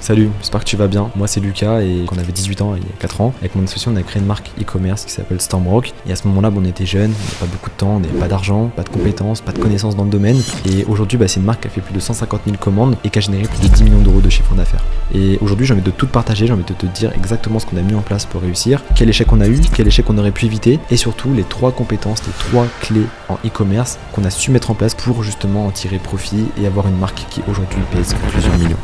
Salut, j'espère que tu vas bien. Moi c'est Lucas et quand on avait 18 ans, il y a 4 ans, avec mon associé on a créé une marque e-commerce qui s'appelle Stormrock. Et à ce moment-là, on était jeunes, on n'avait pas beaucoup de temps, on n'avait pas d'argent, pas de compétences, pas de connaissances dans le domaine. Et aujourd'hui, c'est une marque qui a fait plus de 150 000 commandes et qui a généré plus de 10 millions d'euros de chiffre d'affaires. Et aujourd'hui, j'ai envie de tout partager, j'ai envie de te dire exactement ce qu'on a mis en place pour réussir, quel échec on a eu, quel échec on aurait pu éviter et surtout les 3 compétences, les 3 clés en e-commerce qu'on a su mettre en place pour justement en tirer profit et avoir une marque qui aujourd'hui pèse plusieurs millions.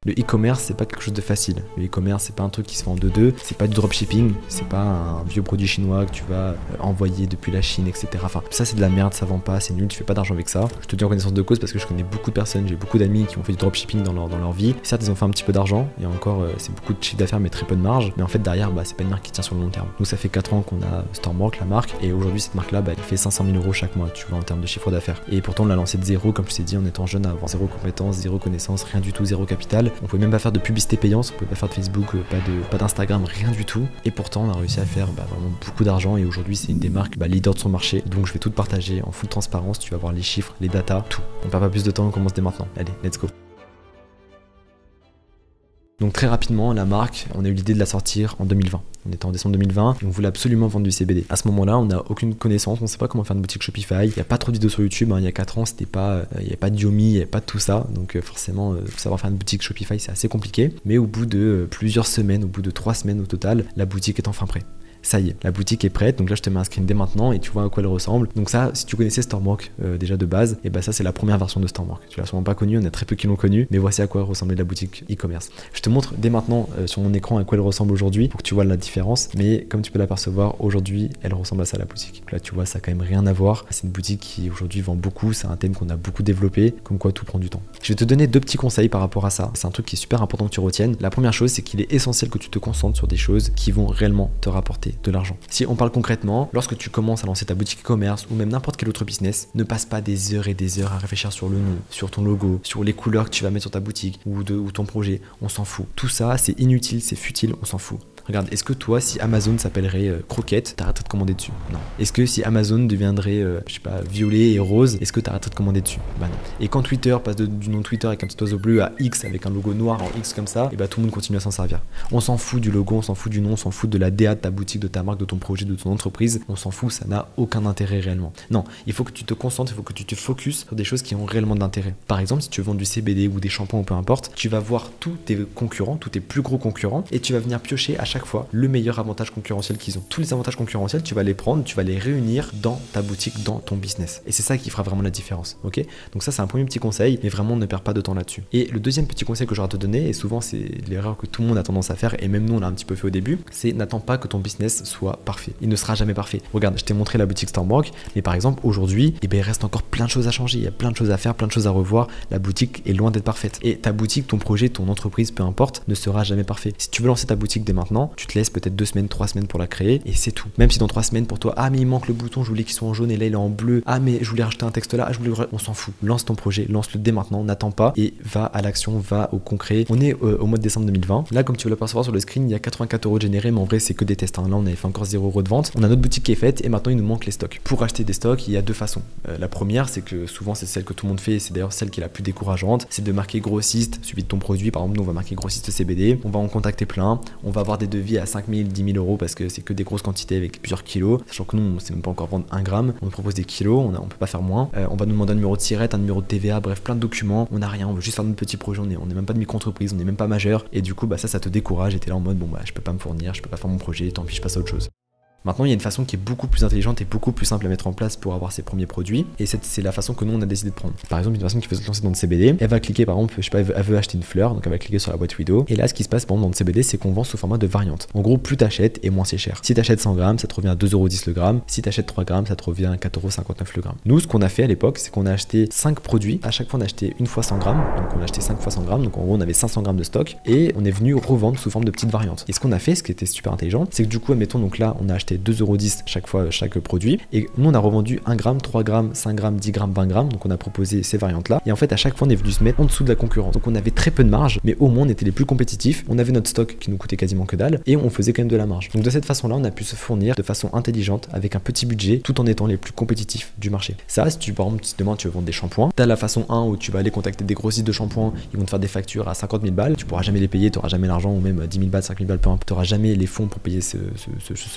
Le e-commerce, c'est pas quelque chose de facile. Le e-commerce, c'est pas un truc qui se fait en 2-2, c'est pas du dropshipping, c'est pas un vieux produit chinois que tu vas envoyer depuis la Chine, etc. Enfin, ça c'est de la merde, ça vend pas, c'est nul, tu fais pas d'argent avec ça. Je te dis en connaissance de cause parce que je connais beaucoup de personnes, j'ai beaucoup d'amis qui ont fait du dropshipping dans leur vie. Certes, ils ont fait un petit peu d'argent, et encore, c'est beaucoup de chiffre d'affaires, mais très peu de marge. Mais en fait, derrière, c'est pas une marque qui tient sur le long terme. Nous, ça fait 4 ans qu'on a Stormrock, la marque, et aujourd'hui, cette marque-là, elle fait 500 000 euros chaque mois, tu vois, en termes de chiffre d'affaires. Et pourtant, on l'a lancé de zéro, comme je t'ai dit, en étant jeune, avant zéro compétence, zéro connaissance, rien du tout, zéro capital. On pouvait même pas faire de publicité payante, on pouvait pas faire de Facebook, pas d'Instagram, rien du tout. Et pourtant, on a réussi à faire vraiment beaucoup d'argent. Et aujourd'hui, c'est une des marques leader de son marché. Donc, je vais tout te partager en full transparence. Tu vas voir les chiffres, les datas, tout. On perd pas plus de temps, on commence dès maintenant. Allez, let's go. Donc très rapidement, la marque, on a eu l'idée de la sortir en 2020. On était en décembre 2020 et on voulait absolument vendre du CBD. À ce moment-là, on n'a aucune connaissance, on ne sait pas comment faire une boutique Shopify. Il n'y a pas trop de vidéos sur YouTube. Il y a 4 ans, il n'y avait pas de Yomi, il n'y avait pas de tout ça. Donc forcément, savoir faire une boutique Shopify, c'est assez compliqué. Mais au bout de plusieurs semaines, au bout de 3 semaines au total, la boutique est enfin prête. Ça y est, la boutique est prête, donc là je te mets un screen dès maintenant et tu vois à quoi elle ressemble. Donc ça, si tu connaissais Stormrock déjà de base, et ça c'est la première version de Stormrock. Tu l'as sûrement pas connue, on a très peu qui l'ont connue, mais voici à quoi ressemblait la boutique e-commerce. Je te montre dès maintenant sur mon écran à quoi elle ressemble aujourd'hui pour que tu vois la différence, mais comme tu peux l'apercevoir, aujourd'hui elle ressemble à ça la boutique. Donc là tu vois, ça a quand même rien à voir. C'est une boutique qui aujourd'hui vend beaucoup, c'est un thème qu'on a beaucoup développé, comme quoi tout prend du temps. Je vais te donner 2 petits conseils par rapport à ça. C'est un truc qui est super important que tu retiennes. La première chose, c'est qu'il est essentiel que tu te concentres sur des choses qui vont réellement te rapporter de l'argent. Si on parle concrètement, lorsque tu commences à lancer ta boutique e-commerce ou même n'importe quel autre business, ne passe pas des heures et des heures à réfléchir sur le nom, sur ton logo, sur les couleurs que tu vas mettre sur ta boutique ou ton projet. On s'en fout. Tout ça, c'est inutile, c'est futile, on s'en fout. Regarde, est-ce que toi, si Amazon s'appellerait Croquette, t'arrêterais de commander dessus? Non. Est-ce que si Amazon deviendrait, violet et rose, est-ce que t'arrêterais de commander dessus? Non. Et quand Twitter passe du nom Twitter avec un petit oiseau bleu à X avec un logo noir en X comme ça, tout le monde continue à s'en servir. On s'en fout du logo, on s'en fout du nom, on s'en fout de la DA de ta boutique, de ta marque, de ton projet, de ton entreprise. On s'en fout, ça n'a aucun intérêt réellement. Non, il faut que tu te concentres, il faut que tu te focuses sur des choses qui ont réellement d'intérêt. Par exemple, si tu veux vendre du CBD ou des shampoings ou peu importe, tu vas voir tous tes concurrents, tous tes plus gros concurrents et tu vas venir piocher à chaque fois le meilleur avantage concurrentiel qu'ils ont. Tous les avantages concurrentiels, tu vas les prendre, tu vas les réunir dans ta boutique, dans ton business. Et c'est ça qui fera vraiment la différence, ok? Donc ça, c'est un premier petit conseil, mais vraiment ne perds pas de temps là-dessus. Et le deuxième petit conseil que j'aurais à te donner, et souvent c'est l'erreur que tout le monde a tendance à faire, et même nous on l'a un petit peu fait au début, c'est n'attends pas que ton business soit parfait. Il ne sera jamais parfait. Regarde, je t'ai montré la boutique Stormrock, mais par exemple aujourd'hui, il reste encore plein de choses à changer, il y a plein de choses à faire, plein de choses à revoir. La boutique est loin d'être parfaite. Et ta boutique, ton projet, ton entreprise, peu importe, ne sera jamais parfait. Si tu veux lancer ta boutique dès maintenant, tu te laisses peut-être 2 semaines, 3 semaines pour la créer et c'est tout. Même si dans 3 semaines pour toi, mais il manque le bouton, je voulais qu'il soit en jaune et là il est en bleu, mais je voulais rajouter un texte là, on s'en fout. Lance ton projet, lance-le dès maintenant, n'attends pas et va à l'action, va au concret. On est au mois de décembre 2020. Là, comme tu peux l'apercevoir sur le screen, il y a 84 € de générés, mais en vrai c'est que des tests. Là on avait fait encore 0 € de vente. On a notre boutique qui est faite et maintenant il nous manque les stocks. Pour acheter des stocks, il y a 2 façons. La première, c'est que souvent c'est celle que tout le monde fait et c'est d'ailleurs celle qui est la plus décourageante, c'est de marquer grossiste suivi de ton produit. Par exemple, nous on va marquer grossiste CBD, on va en contacter plein, on va avoir des devis à 5 000, 10 000 € parce que c'est que des grosses quantités avec plusieurs kilos, sachant que nous on sait même pas encore vendre 1 gramme, on nous propose des kilos, on peut pas faire moins. On va nous demander un numéro de SIRET, un numéro de TVA, bref plein de documents, on n'a rien, on veut juste faire notre petit projet, on est même pas de micro-entreprise, on n'est même pas majeur et du coup ça te décourage et t'es là en mode je peux pas me fournir, je peux pas faire mon projet, tant pis je passe à autre chose. Maintenant, il y a une façon qui est beaucoup plus intelligente et beaucoup plus simple à mettre en place pour avoir ses premiers produits. Et c'est la façon que nous, on a décidé de prendre. Par exemple, une personne qui veut se lancer dans le CBD, elle va cliquer, par exemple, elle veut acheter une fleur, donc elle va cliquer sur la boîte vidéo. Et là, ce qui se passe, par exemple, dans le CBD, c'est qu'on vend sous format de variante. En gros, plus t'achètes et moins c'est cher. Si t'achètes 100 grammes, ça te revient à 2,10 € le gramme. Si t'achètes 3 grammes, ça te revient à 4,59 € le gramme. Nous, ce qu'on a fait à l'époque, c'est qu'on a acheté 5 produits. À chaque fois, on a acheté une fois 100 grammes. Donc, on a acheté 5 fois 100 grammes. Donc, en gros, on avait 500 grammes de stock et on est venu revendre sous forme de petites variantes. Et ce qu'on a fait, ce qui était super intelligent, c'est que du coup, admettons, donc là, on a acheté chargeait 2,10€ chaque fois chaque produit. Et nous on a revendu 1 gramme, 3 grammes, 5 grammes, 10 grammes, 20 grammes. Donc on a proposé ces variantes là. Et en fait à chaque fois on est venu se mettre en dessous de la concurrence. Donc on avait très peu de marge, mais au moins on était les plus compétitifs. On avait notre stock qui nous coûtait quasiment que dalle et on faisait quand même de la marge. Donc de cette façon là on a pu se fournir de façon intelligente avec un petit budget tout en étant les plus compétitifs du marché. Ça, si tu par exemple si demain tu veux vendre des shampoings, tu as la façon 1 où tu vas aller contacter des grossistes de shampoings, ils vont te faire des factures à 50 000 balles, tu pourras jamais les payer, tu n'auras jamais l'argent, ou même 10 000 balles, 5 000 balles, peu importe, tu n'auras jamais les fonds pour payer ce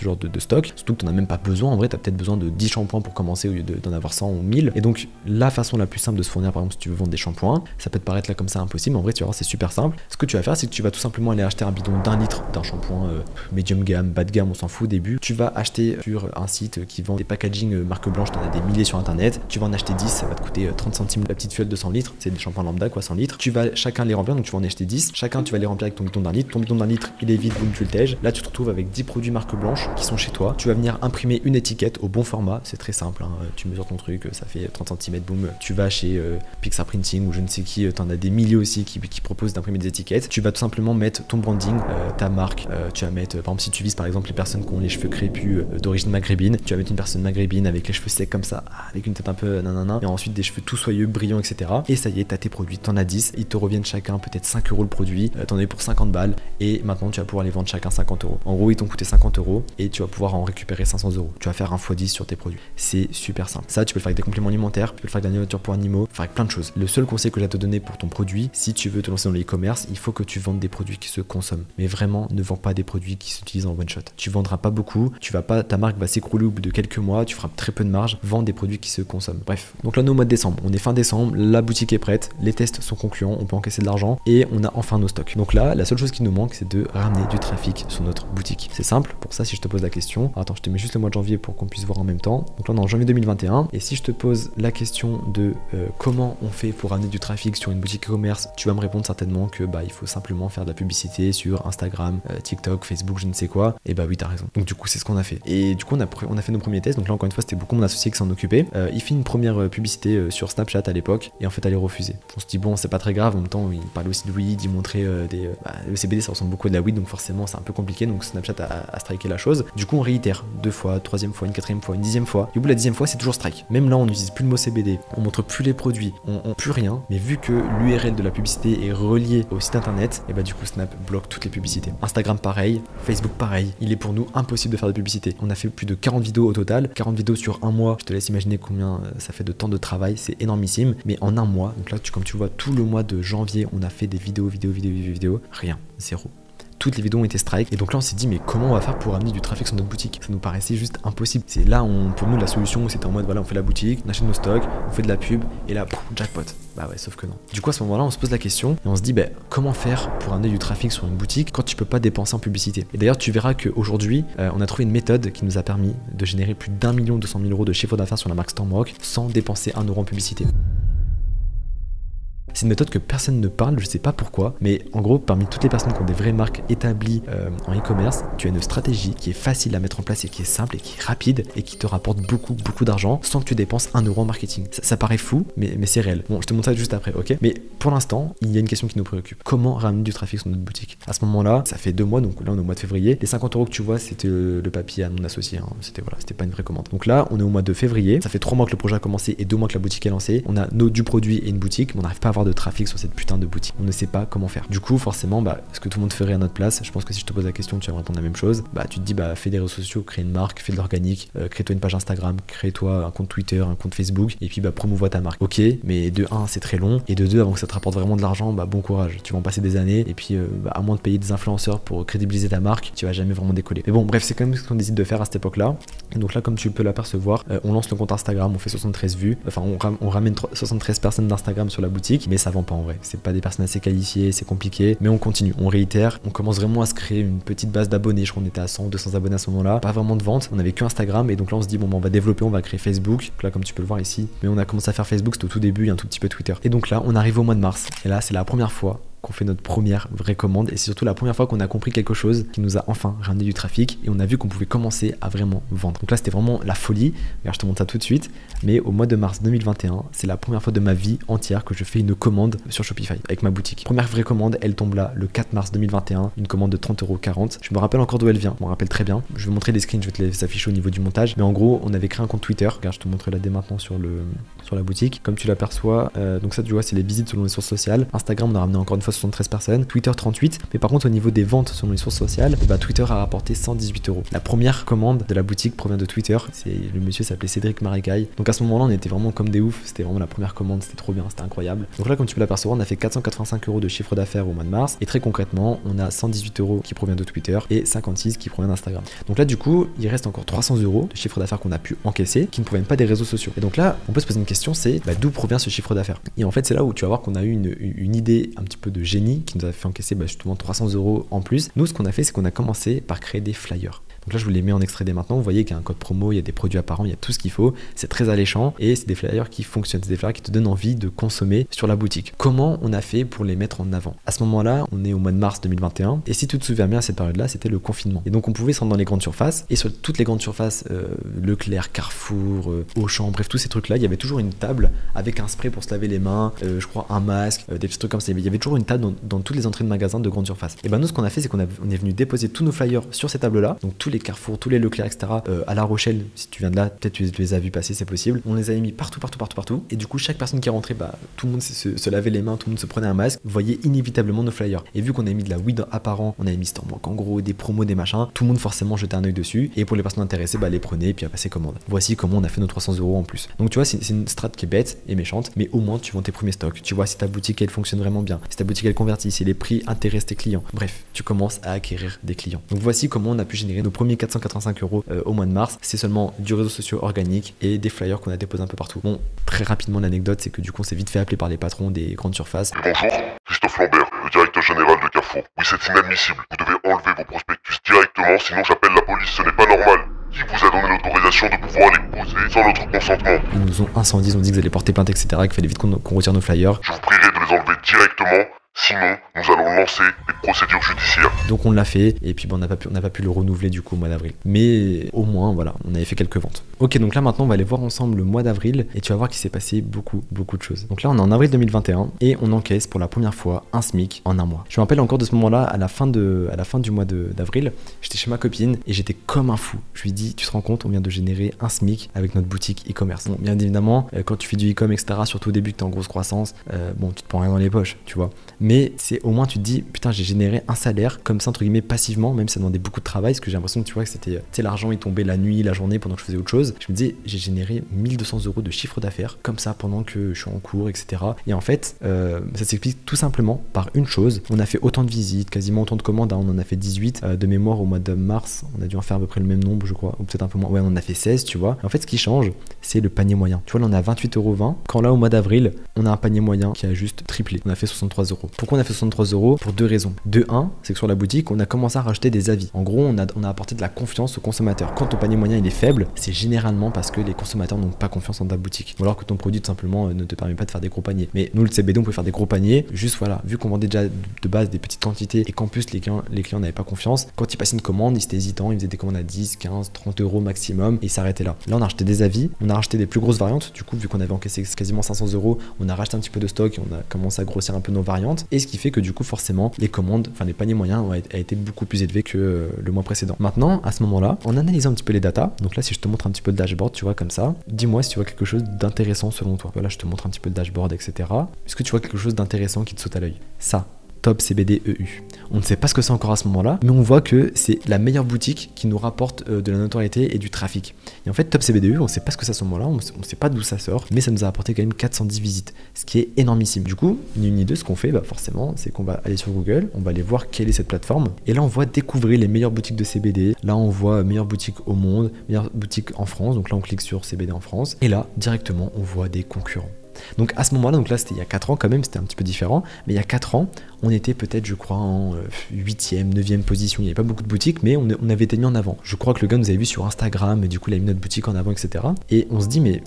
genre de stock, surtout que tu n'en as même pas besoin. En vrai tu as peut-être besoin de 10 shampoings pour commencer au lieu d'en avoir 100 ou 1000. Et donc la façon la plus simple de se fournir, par exemple si tu veux vendre des shampoings, ça peut te paraître là comme ça impossible, mais en vrai tu vas voir c'est super simple. Ce que tu vas faire, c'est que tu vas tout simplement aller acheter un bidon d'1 litre d'un shampoing medium gamme, bas de gamme, on s'en fout au début. Tu vas acheter sur un site qui vend des packaging marque blanche, tu en as des milliers sur internet, tu vas en acheter 10, ça va te coûter 30 centimes la petite fiole de 100 litres, c'est des shampoings lambda quoi, 100 litres. Tu vas chacun les remplir, donc tu vas en acheter 10, chacun tu vas les remplir avec ton bidon d'1 litre. Ton bidon d'1 litre il est vide, boum, tu le tèges. Là tu te retrouves avec 10 produits marque blanche qui sont chez toi. Tu vas venir imprimer une étiquette au bon format, c'est très simple, hein. Tu mesures ton truc, ça fait 30 cm, boum. Tu vas chez Pixar Printing ou je ne sais qui, t'en as des milliers aussi qui proposent d'imprimer des étiquettes. Tu vas tout simplement mettre ton branding, ta marque, tu vas mettre, par exemple si tu vises par exemple les personnes qui ont les cheveux crépus d'origine maghrébine, tu vas mettre une personne maghrébine avec les cheveux secs comme ça, avec une tête un peu nanana, et ensuite des cheveux tout soyeux, brillants, etc. Et ça y est, t'as tes produits, t'en as 10, ils te reviennent chacun peut-être 5€ le produit, t'en as eu pour 50 balles, et maintenant tu vas pouvoir les vendre chacun 50€. En gros, ils t'ont coûté 50€ et tu vas pouvoir en récupérer 500€. Tu vas faire un x10 sur tes produits. C'est super simple. Ça, tu peux le faire avec des compléments alimentaires, tu peux le faire avec de la nourriture pour animaux, faire avec plein de choses. Le seul conseil que j'ai à te donner pour ton produit, si tu veux te lancer dans le e-commerce, il faut que tu vendes des produits qui se consomment. Mais vraiment, ne vends pas des produits qui s'utilisent en one shot. Tu vendras pas beaucoup, ta marque va s'écrouler au bout de quelques mois, tu feras très peu de marge, vends des produits qui se consomment. Bref. Donc là, on est au mois de décembre. On est fin décembre, la boutique est prête, les tests sont concluants, on peut encaisser de l'argent et on a enfin nos stocks. Donc là, la seule chose qui nous manque, c'est de ramener du trafic sur notre boutique. C'est simple. Pour ça, si je te pose la question, alors attends, je te mets juste le mois de janvier pour qu'on puisse voir en même temps. Donc là, on est en janvier 2021. Et si je te pose la question de comment on fait pour ramener du trafic sur une boutique e-commerce, tu vas me répondre certainement que il faut simplement faire de la publicité sur Instagram, TikTok, Facebook, je ne sais quoi. Et oui, t'as raison. Donc du coup, c'est ce qu'on a fait. Et du coup, on a fait nos premiers tests. Donc là, encore une fois, c'était beaucoup mon associé qui s'en occupait. Il fait une première publicité sur Snapchat à l'époque et en fait, elle est refusée. On se dit bon, c'est pas très grave. En même temps, il parlait aussi de weed, il montrait le CBD, ça ressemble beaucoup à de la weed, donc forcément, c'est un peu compliqué. Donc Snapchat a striké la chose. Du coup, on réitère 2 fois, 3e fois, une 4e fois, une 10e fois. Et au bout de la 10e fois, c'est toujours strike. Même là, on n'utilise plus le mot CBD, on montre plus les produits, on plus rien. Mais vu que l'URL de la publicité est reliée au site internet, et du coup, Snap bloque toutes les publicités. Instagram pareil, Facebook pareil. Il est pour nous impossible de faire de publicité. On a fait plus de 40 vidéos au total, 40 vidéos sur un mois. Je te laisse imaginer combien ça fait de temps de travail, c'est énormissime. Mais en un mois, donc là, comme tu vois, tout le mois de janvier, on a fait des vidéos, rien, zéro. Toutes les vidéos ont été strike et donc là on s'est dit mais comment on va faire pour amener du trafic sur notre boutique? Ça nous paraissait juste impossible. C'est là pour nous la solution c'était en mode voilà on fait la boutique, on achète nos stocks, on fait de la pub et là jackpot. Bah ouais sauf que non. Du coup à ce moment là on se pose la question et on se dit comment faire pour amener du trafic sur une boutique quand tu peux pas dépenser en publicité? Et d'ailleurs tu verras qu'aujourd'hui on a trouvé une méthode qui nous a permis de générer plus d'1 200 000 € de chiffre d'affaires sur la marque Stormrock sans dépenser 1€ en publicité. C'est une méthode que personne ne parle, je sais pas pourquoi, mais en gros, parmi toutes les personnes qui ont des vraies marques établies en e-commerce, tu as une stratégie qui est facile à mettre en place et qui est simple et qui est rapide et qui te rapporte beaucoup d'argent sans que tu dépenses 1€ en marketing. Ça paraît fou, mais c'est réel. Bon, je te montre ça juste après, ok? Mais pour l'instant, il y a une question qui nous préoccupe. Comment ramener du trafic sur notre boutique? À ce moment-là, ça fait 2 mois, donc là on est au mois de février. Les 50€ que tu vois, c'était le papier à mon associé, hein. C'était pas une vraie commande. Donc là, on est au mois de février, ça fait 3 mois que le projet a commencé et 2 mois que la boutique est lancée. On a du produit et une boutique, mais on n'arrive pas à avoir de trafic sur cette putain de boutique. On ne sait pas comment faire. Du coup, forcément, ce que tout le monde ferait à notre place, je pense que si je te pose la question, tu vas me répondre la même chose. Tu te dis, fais des réseaux sociaux, crée une marque, fais de l'organique, crée-toi une page Instagram, crée-toi un compte Twitter, un compte Facebook, et puis promouvois ta marque. Ok, mais de 1, c'est très long, et de 2, avant que ça te rapporte vraiment de l'argent, bon courage. Tu vas en passer des années, et puis à moins de payer des influenceurs pour crédibiliser ta marque, tu vas jamais vraiment décoller. Mais bon, bref, c'est quand même ce qu'on décide de faire à cette époque-là. Et donc là, comme tu peux l'apercevoir, on lance le compte Instagram, on fait 73 vues, enfin on ramène 73 personnes d'Instagram sur la boutique, mais ça vend pas en vrai. C'est pas des personnes assez qualifiées, c'est compliqué, mais on continue, on réitère, on commence vraiment à se créer une petite base d'abonnés. Je crois qu'on était à 100 ou 200 abonnés à ce moment-là, pas vraiment de vente, on avait que Instagram, et donc là on se dit on va développer, on va créer Facebook. Donc là, comme tu peux le voir ici, mais on a commencé à faire Facebook, c'était au tout début, et un tout petit peu Twitter. Et donc là, on arrive au mois de mars, et là c'est la première fois qu'on fait notre première vraie commande et c'est surtout la première fois qu'on a compris quelque chose qui nous a enfin ramené du trafic et on a vu qu'on pouvait commencer à vraiment vendre. Donc là c'était vraiment la folie. Regarde, je te montre ça tout de suite, mais au mois de mars 2021, c'est la première fois de ma vie entière que je fais une commande sur Shopify avec ma boutique. Première vraie commande, elle tombe là le 4 mars 2021, une commande de 30,40 €. Je me rappelle encore d'où elle vient, je me rappelle très bien. Je vais montrer des screens, je vais te les afficher au niveau du montage, mais en gros on avait créé un compte Twitter. Regarde, je te montre là dès maintenant sur la boutique. Comme tu l'aperçois, donc ça tu vois c'est les visites selon les sources sociales. Instagram on a ramené encore une fois 73 personnes, Twitter 38, mais par contre au niveau des ventes selon les sources sociales, bah, Twitter a rapporté 118 €. La première commande de la boutique provient de Twitter, le monsieur s'appelait Cédric Maricaille. Donc à ce moment là on était vraiment comme des oufs, c'était vraiment la première commande, c'était trop bien, c'était incroyable. Donc là comme tu peux l'apercevoir on a fait 485 € de chiffre d'affaires au mois de mars et très concrètement on a 118 € qui provient de Twitter et 56 qui provient d'Instagram. Donc là du coup il reste encore 300 € de chiffre d'affaires qu'on a pu encaisser qui ne proviennent pas des réseaux sociaux. Et donc là on peut se poser une question, c'est bah, d'où provient ce chiffre d'affaires. Et en fait c'est là où tu vas voir qu'on a eu une idée un petit peu de génie qui nous a fait encaisser justement 300 € en plus. Nous ce qu'on a fait c'est qu'on a commencé par créer des flyers. Donc là je vous les mets en extrait dès maintenant, vous voyez qu'il y a un code promo, il y a des produits apparents, il y a tout ce qu'il faut, c'est très alléchant et c'est des flyers qui fonctionnent, c'est des flyers qui te donnent envie de consommer sur la boutique. Comment on a fait pour les mettre en avant? À ce moment-là, on est au mois de mars 2021 et si tu te souviens bien à cette période-là, c'était le confinement. Et donc on pouvait se rendre dans les grandes surfaces et sur toutes les grandes surfaces, Leclerc, Carrefour, Auchan, bref tous ces trucs-là, il y avait toujours une table avec un spray pour se laver les mains, je crois un masque, des petits trucs comme ça. Il y avait toujours une table dans toutes les entrées de magasins de grandes surfaces. Et ben nous ce qu'on a fait c'est qu'on est venu déposer tous nos flyers sur ces tables-là, donc tous les Carrefour, tous les Leclerc, etc. À La Rochelle, si tu viens de là, peut-être tu les as vus passer, c'est possible. On les a mis partout. Et du coup, chaque personne qui est rentrée, tout le monde se lavait les mains, tout le monde se prenait un masque, voyait inévitablement nos flyers. Et vu qu'on a mis de la weed apparent, on avait mis Stormwalk en gros, des promos, des machins, tout le monde forcément jetait un œil dessus. Et pour les personnes intéressées, les prenait et puis à passer commande. Voici comment on a fait nos 300 € en plus. Donc tu vois, c'est une strat qui est bête et méchante, mais au moins tu vends tes premiers stocks. Tu vois si ta boutique elle fonctionne vraiment bien, si ta boutique elle convertit, si les prix intéressent tes clients. Bref, tu commences à acquérir des clients. Donc voici comment on a pu générer nos premiers 485 € au mois de mars. C'est seulement du réseau social organique et des flyers qu'on a déposés un peu partout. Bon, très rapidement l'anecdote c'est que du coup on s'est vite fait appeler par les patrons des grandes surfaces. Bonjour, Christophe Lambert, le directeur général de Carrefour. Oui, c'est inadmissible. Vous devez enlever vos prospectus directement, sinon j'appelle la police, ce n'est pas normal. Qui vous a donné l'autorisation de pouvoir les poser sans notre consentement? Ils nous ont incendiés, ils ont dit qu'ils allaient porter plainte, etc. Qu'il fallait vite qu'on retire nos flyers. Je vous prierai de les enlever directement. Sinon, nous allons lancer des procédures judiciaires. Donc on l'a fait et puis on n'a pas pu le renouveler du coup au mois d'avril. Mais au moins voilà, on avait fait quelques ventes. Ok, donc là maintenant on va aller voir ensemble le mois d'avril et tu vas voir qu'il s'est passé beaucoup de choses. Donc là on est en avril 2021 et on encaisse pour la première fois un SMIC en un mois. Je me rappelle encore de ce moment-là, à la fin du mois d'avril, j'étais chez ma copine et j'étais comme un fou. Je lui ai dit, tu te rends compte, on vient de générer un SMIC avec notre boutique e-commerce. Bon, bien évidemment, quand tu fais du e-com, etc., surtout au début que tu es en grosse croissance, tu te prends rien dans les poches, tu vois. Mais c'est au moins tu te dis putain j'ai généré un salaire comme ça entre guillemets passivement, même si ça demandait beaucoup de travail, parce que j'ai l'impression que tu vois que c'était l'argent il tombait la nuit, la journée pendant que je faisais autre chose. Je me disais j'ai généré 1200 € de chiffre d'affaires comme ça pendant que je suis en cours, etc. Et en fait ça s'explique tout simplement par une chose, on a fait autant de visites, quasiment autant de commandes, on en a fait 18 de mémoire au mois de mars, on a dû en faire à peu près le même nombre je crois, ou peut-être un peu moins, ouais on en a fait 16 tu vois. En fait ce qui change c'est le panier moyen, tu vois là on a 28,20 €, quand là au mois d'avril on a un panier moyen qui a juste triplé, on a fait 63 €. Pourquoi on a fait 63 €? Pour deux raisons. De un, c'est que sur la boutique, on a commencé à rajouter des avis. En gros, on a apporté de la confiance aux consommateurs. Quand ton panier moyen il est faible, c'est généralement parce que les consommateurs n'ont pas confiance en ta boutique. Ou alors que ton produit tout simplement ne te permet pas de faire des gros paniers. Mais nous, le CBD, on peut faire des gros paniers. Juste voilà, vu qu'on vendait déjà de base des petites quantités et qu'en plus les clients n'avaient pas confiance, quand ils passaient une commande, ils étaient hésitants, ils faisaient des commandes à 10, 15, 30 € maximum et ils s'arrêtaient là. Là, on a acheté des avis, on a racheté des plus grosses variantes. Du coup, vu qu'on avait encaissé quasiment 500 €, on a racheté un petit peu de stock et on a commencé à grossir un peu nos variantes. Et ce qui fait que du coup, forcément, les commandes, enfin les paniers moyens ont été beaucoup plus élevés que le mois précédent. Maintenant, à ce moment-là, en analysant un petit peu les datas, donc là si je te montre un petit peu le dashboard, tu vois comme ça, dis-moi si tu vois quelque chose d'intéressant selon toi. Voilà, je te montre un petit peu le dashboard, etc. Est-ce que tu vois quelque chose d'intéressant qui te saute à l'œil? Ça. Top CBD EU. On ne sait pas ce que c'est encore à ce moment-là, mais on voit que c'est la meilleure boutique qui nous rapporte de la notoriété et du trafic. Et en fait, Top CBD EU, on ne sait pas ce que c'est à ce moment-là, on ne sait pas d'où ça sort, mais ça nous a apporté quand même 410 visites, ce qui est énormissime. Du coup, ni une ni deux, ce qu'on fait, forcément, c'est qu'on va aller sur Google, on va aller voir quelle est cette plateforme, et là on voit découvrir les meilleures boutiques de CBD. Là on voit meilleures boutiques au monde, meilleures boutiques en France, donc là on clique sur CBD en France, et là directement on voit des concurrents. Donc à ce moment-là, donc là c'était il y a 4 ans quand même, c'était un petit peu différent, mais il y a 4 ans, on était peut-être, je crois, en 8e, 9e position. Il n'y avait pas beaucoup de boutiques, mais on avait été mis en avant. Je crois que le gars nous avait vu sur Instagram, et du coup, il a mis notre boutique en avant, etc. Et on se dit, mais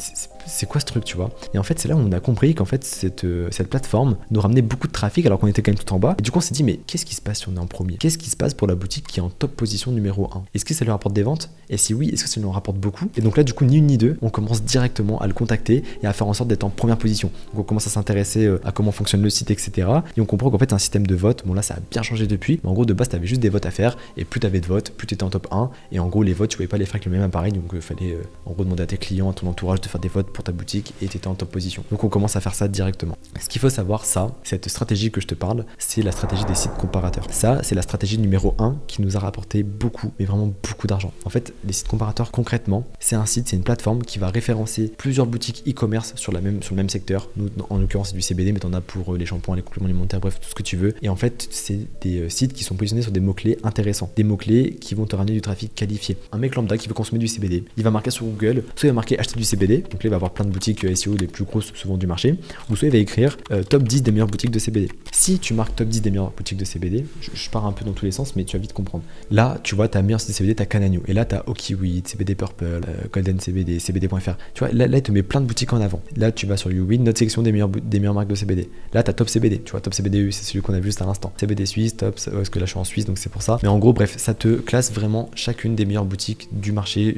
c'est quoi ce truc, tu vois? Et en fait, c'est là où on a compris qu'en fait, cette plateforme nous ramenait beaucoup de trafic alors qu'on était quand même tout en bas. Et du coup, on s'est dit, mais qu'est-ce qui se passe si on est en premier? Qu'est-ce qui se passe pour la boutique qui est en top position numéro 1? Est-ce que ça lui rapporte des ventes? Et si oui, est-ce que ça lui en rapporte beaucoup? Et donc là, du coup, ni une ni deux, on commence directement à le contacter et à faire en sorte d'être en première position. Donc on commence à s'intéresser à comment fonctionne le site, etc. Et on comprend qu'en fait, c'est un système de vote. Bon, là, ça a bien changé depuis. Mais en gros, de base, tu avais juste des votes à faire. Et plus tu avais de votes, plus tu étais en top 1. Et en gros, les votes, tu pouvais pas les faire avec le même appareil. Donc il fallait en gros demander à tes clients, à ton entourage de faire des votes pour ta boutique et tu étais en top position. Donc on commence à faire ça directement. Ce qu'il faut savoir, cette stratégie que je te parle, c'est la stratégie des sites comparateurs. Ça, c'est la stratégie numéro 1 qui nous a rapporté beaucoup, mais vraiment beaucoup d'argent. En fait, les sites comparateurs, concrètement, c'est un site, c'est une plateforme qui va référencer plusieurs boutiques e-commerce sur le même secteur. Nous, en l'occurrence, c'est du CBD, mais tu en as pour les shampoings, les compléments alimentaires, bref, tout ce que tu veux. Et en fait, c'est des sites qui sont positionnés sur des mots-clés intéressants. Des mots-clés qui vont te ramener du trafic qualifié. Un mec lambda qui veut consommer du CBD, il va marquer sur Google, soit il va marquer acheter du CBD, donc là il va avoir plein de boutiques SEO les plus grosses souvent du marché, ou soit il va écrire top 10 des meilleures boutiques de CBD. Si tu marques top 10 des meilleures boutiques de CBD, je pars un peu dans tous les sens, mais tu vas vite comprendre. Là, tu vois, ta meilleure site de CBD, t'as Canagno, et là t'as Okiweed, CBD Purple, Golden CBD, CBD.fr. Tu vois, là il te met plein de boutiques en avant. Là, tu vas sur YouWeed, notre section des meilleures marques de CBD. Là, t'as Top CBD, tu vois, Top CBDU, c'est celui qu'on a vu juste à l'instant. CBD Suisse, Top, parce que là je suis en Suisse, donc c'est pour ça. Mais en gros, bref, ça te classe vraiment chacune des meilleures boutiques du marché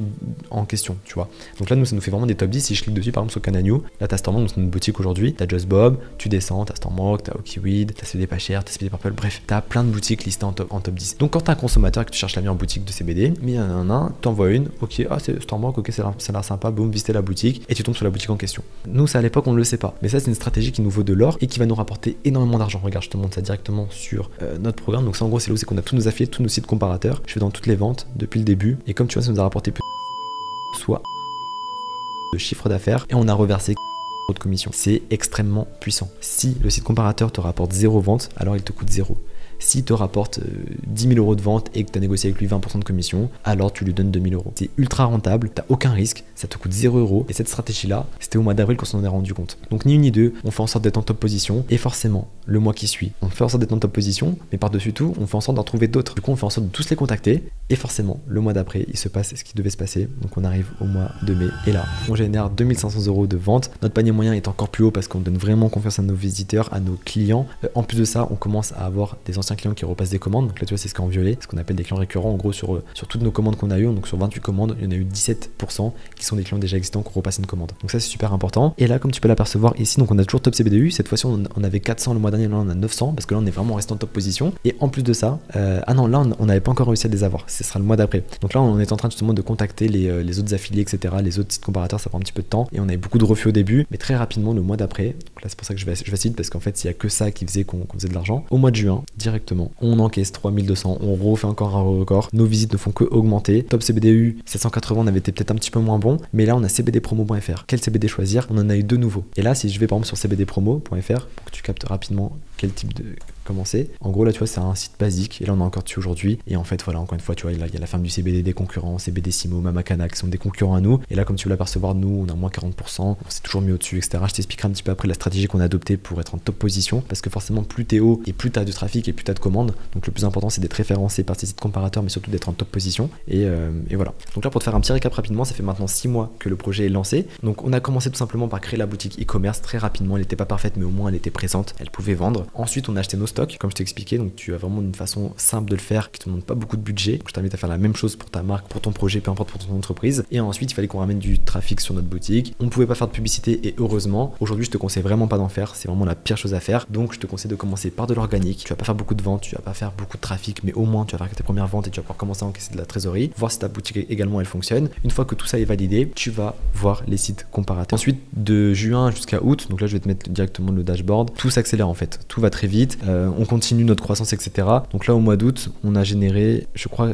en question, tu vois. Donc là, nous, ça nous fait vraiment des top 10. Si je clique dessus, par exemple, sur Canagno, là, t'as Stormont, donc c'est une boutique aujourd'hui. T'as Just Bob, tu descends, t'as Stormont, t'as Okiweed, t'as CBD pas cher, t'as CBD Purple, bref, t'as plein de boutiques listées en top 10. Donc quand t'es un consommateur et que tu cherches la meilleure boutique de CBD, mais il y en a un, t'envoies une, ok, c'est Stormont, ok, ça a l'air sympa, boum, visiter la boutique et tu tombes sur la boutique en question. Nous, ça à l'époque, on ne le sait pas. Mais ça, c'est une stratégie qui nous vaut de l'or et qui va nous rapporter énormément d'argent. Regarde, je te montre ça directement sur notre programme. Donc ça, en gros, c'est là où c'est qu'on a tous nos affiliés, tous nos sites comparateurs. Je fais dans toutes les ventes depuis le début. Et comme tu vois, ça nous a rapporté plus soit de chiffre d'affaires et on a reversé de commission. C'est extrêmement puissant. Si le site comparateur te rapporte 0 vente, alors il te coûte 0. S'il te rapporte 10 000 euros de vente et que tu as négocié avec lui 20% de commission, alors tu lui donnes 2 000 euros. C'est ultra rentable, tu n'as aucun risque, ça te coûte 0 euros. Et cette stratégie-là, c'était au mois d'avril qu'on s'en est rendu compte. Donc ni une ni deux, on fait en sorte d'être en top position. Et forcément, le mois qui suit, on fait en sorte d'être en top position, mais par-dessus tout, on fait en sorte d'en trouver d'autres. Du coup, on fait en sorte de tous les contacter. Et forcément, le mois d'après, il se passe ce qui devait se passer. Donc on arrive au mois de mai. Et là, on génère 2500 euros de vente. Notre panier moyen est encore plus haut parce qu'on donne vraiment confiance à nos visiteurs, à nos clients. En plus de ça, on commence à avoir des anciens clients qui repassent des commandes. Donc là, tu vois, c'est ce qui est en violet, ce qu'on appelle des clients récurrents. En gros, sur toutes nos commandes qu'on a eues, donc sur 28 commandes, il y en a eu 17% qui sont des clients déjà existants qui repassent une commande. Donc ça, c'est super important. Et là, comme tu peux l'apercevoir ici, donc on a toujours top CBDU. Cette fois-ci, on avait 400 le mois dernier, là on a 900 parce que là, on est vraiment resté en top position. Et en plus de ça, là, on n'avait pas encore réussi à les avoir. Ce sera le mois d'après. Donc là, on est en train justement de contacter les autres affiliés, etc., les autres sites comparateurs. Ça prend un petit peu de temps et on avait beaucoup de refus au début, mais très rapidement, le mois d'après, donc là, c'est pour ça que je vais vite parce qu'en fait, il n'y a que ça qui faisait qu'on faisait de l'argent. Au mois de juin, directement, on encaisse 3200, on refait encore un record. Nos visites ne font que augmenter. Top CBDU 780, on avait été peut-être un petit peu moins bon, mais là, on a cbdpromo.fr. Quel CBD choisir? On en a eu deux nouveaux. Et là, si je vais par exemple sur cbdpromo.fr pour que tu captes rapidement quel type de commencer. En gros, là, tu vois, c'est un site basique. Et là, on est encore dessus aujourd'hui. Et en fait, voilà, encore une fois, tu vois, il y a la ferme du CBD des concurrents, CBD Simo, Mamakana, qui sont des concurrents à nous. Et là, comme tu veux l'apercevoir, nous, on a moins 40%. C'est toujours mis au-dessus, etc. Je t'expliquerai un petit peu après la stratégie qu'on a adoptée pour être en top position. Parce que forcément, plus t'es haut et plus t'as de trafic et plus t'as de commandes. Donc, le plus important, c'est d'être référencé par ces sites comparateurs, mais surtout d'être en top position. Et voilà. Donc là, pour te faire un petit récap rapidement, ça fait maintenant 6 mois que le projet est lancé. Donc, on a commencé tout simplement par créer la boutique e-commerce très rapidement. Elle n'était pas parfaite, mais au moins, elle était présente. Elle pouvait vendre. Ensuite, on a acheté nos stocks, comme je t'ai expliqué. Donc, tu as vraiment une façon simple de le faire qui te demande pas beaucoup de budget. Donc, je t'invite à faire la même chose pour ta marque, pour ton projet, peu importe pour ton entreprise. Et ensuite, il fallait qu'on ramène du trafic sur notre boutique. On ne pouvait pas faire de publicité et heureusement, aujourd'hui, je te conseille vraiment pas d'en faire. C'est vraiment la pire chose à faire. Donc, je te conseille de commencer par de l'organique. Tu vas pas faire beaucoup de ventes, tu vas pas faire beaucoup de trafic, mais au moins, tu vas faire tes premières ventes et tu vas pouvoir commencer à encaisser de la trésorerie, voir si ta boutique également elle fonctionne. Une fois que tout ça est validé, tu vas voir les sites comparateurs. Ensuite, de juin jusqu'à août, donc là, je vais te mettre directement le dashboard. Tout s'accélère en fait. Tout va très vite. On continue notre croissance, etc. Donc là, au mois d'août, on a généré, je crois,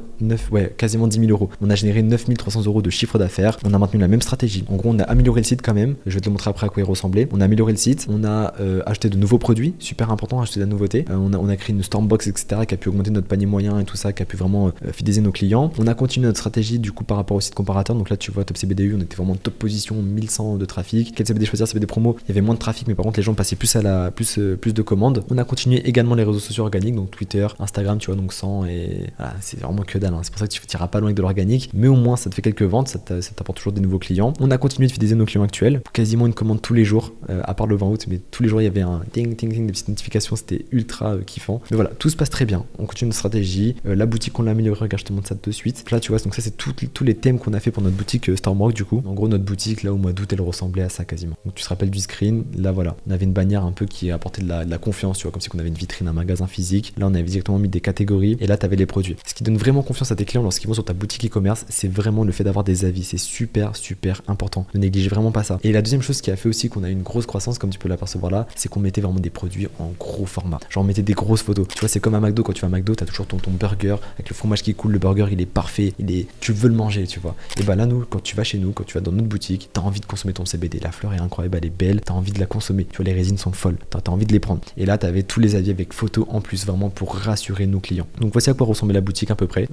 quasiment 10 000 euros. On a généré 9 300 euros de chiffre d'affaires. On a maintenu la même stratégie. En gros, on a amélioré le site quand même. Je vais te le montrer après à quoi il ressemblait. On a amélioré le site. On a acheté de nouveaux produits, super important, acheter de la nouveauté. On a créé une Stormbox, etc., qui a pu augmenter notre panier moyen et tout ça, qui a pu vraiment fidéliser nos clients. On a continué notre stratégie du coup par rapport au site comparateur. Donc là, tu vois, Top CBDU, on était vraiment top position, 1100 de trafic. Quel CBD choisir, CBD promo, il y avait moins de trafic, mais par contre, les gens passaient plus de commandes. On a continué également également les réseaux sociaux organiques, donc Twitter, Instagram, tu vois, donc 100 et voilà, c'est vraiment que dalle, hein. C'est pour ça que tu n'iras pas loin avec de l'organique, mais au moins ça te fait quelques ventes, ça t'apporte toujours des nouveaux clients. On a continué de fidéliser nos clients actuels, quasiment une commande tous les jours, à part le 20 août, mais tous les jours il y avait un ding ding ding, des petites notifications, c'était ultra kiffant. Mais voilà, tout se passe très bien, on continue notre stratégie, la boutique on l'a améliorée, regarde, je te montre ça de suite. Là tu vois, donc ça c'est tous les thèmes qu'on a fait pour notre boutique Stormwalk du coup. En gros notre boutique là au mois d'août elle ressemblait à ça quasiment. Donc tu te rappelles du screen, là voilà, on avait une bannière un peu qui apportait de la confiance, tu vois, comme si on avait une vitrine, un magasin physique. Là on avait directement mis des catégories et là tu avais les produits. Ce qui donne vraiment confiance à tes clients lorsqu'ils vont sur ta boutique e-commerce, c'est vraiment le fait d'avoir des avis, c'est super important. Ne négligez vraiment pas ça. Et la deuxième chose qui a fait aussi qu'on a eu une grosse croissance, comme tu peux l'apercevoir là, c'est qu'on mettait vraiment des produits en gros format. Genre on mettait des grosses photos. Tu vois, c'est comme à McDo, quand tu vas à McDo, t'as toujours ton burger avec le fromage qui coule, le burger il est parfait, tu veux le manger, tu vois. Et bah là nous, quand tu vas chez nous, quand tu vas dans notre boutique, t'as envie de consommer ton CBD. La fleur est incroyable, elle est belle, t'as envie de la consommer. Tu vois, les résines sont folles, t'as envie de les prendre. Et là t'avais tous les avis avec photos en plus, vraiment pour rassurer nos clients. Donc voici à quoi ressemblait la boutique à peu près.